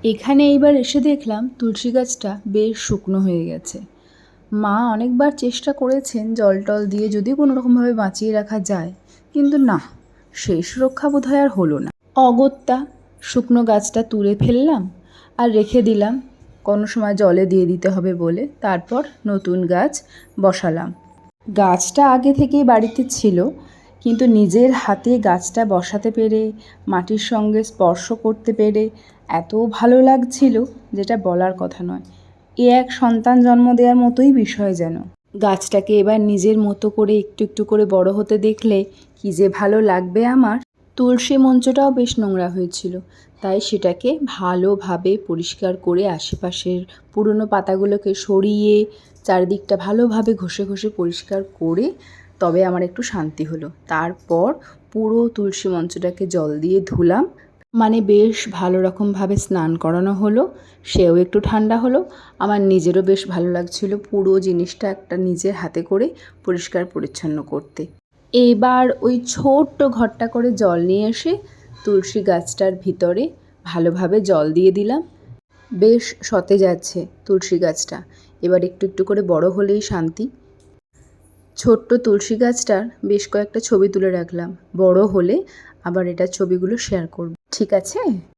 এখানে এইবার এসে দেখলাম তুলসী গাছটা বেশ শুকনো হয়ে গেছে। মা অনেকবার চেষ্টা করেছেন জল টল দিয়ে যদি কোনো রকমভাবে বাঁচিয়ে রাখা যায়, কিন্তু না, সেই সুরক্ষা বোধহয় আর হলো না। অগত্যা শুকনো গাছটা তুলে ফেললাম আর রেখে দিলাম, কোনো সময় জলে দিয়ে দিতে হবে বলে। তারপর নতুন গাছ বসালাম। গাছটা আগে থেকেই বাড়িতে ছিল, কিন্তু নিজের হাতে গাছটা বসাতে পেরে, মাটির সঙ্গে স্পর্শ করতে পেরে এত ভালো লাগছিল যেটা বলার কথা নয়। এ এক সন্তান জন্ম দেওয়ার মতোই বিষয় যেন। গাছটাকে এবার নিজের মতো করে একটু একটু করে বড় হতে দেখলে কী যে ভালো লাগবে আমার। তুলসী মঞ্চটাও বেশ নোংরা হয়েছিল, তাই সেটাকে ভালোভাবে পরিষ্কার করে আশেপাশের পুরনো পাতাগুলোকে সরিয়ে চারিদিকটা ভালোভাবে ঘষে ঘষে পরিষ্কার করে তবে আমার একটু শান্তি হলো। তারপর পুরো তুলসী মঞ্চটাকে জল দিয়ে ধুলাম, মানে বেশ ভালো রকমভাবে স্নান করানো হলো, সেও একটু ঠান্ডা হলো। আমার নিজেরও বেশ ভালো লাগছিল পুরো জিনিসটা একটা নিজের হাতে করে পরিষ্কার পরিচ্ছন্ন করতে। এবার ওই ছোট্ট ঘটটা করে জল নিয়ে এসে তুলসী গাছটার ভিতরে ভালোভাবে জল দিয়ে দিলাম। বেশ সতেজ আছে তুলসী গাছটা, এবার একটু একটু করে বড় হলেই শান্তি। ছোট্ট তুলসী গাছটার বেশ কয়েকটা ছবি তুলে রাখলাম, বড় হলে আবার এটার ছবিগুলো শেয়ার করব। ঠিক আছে?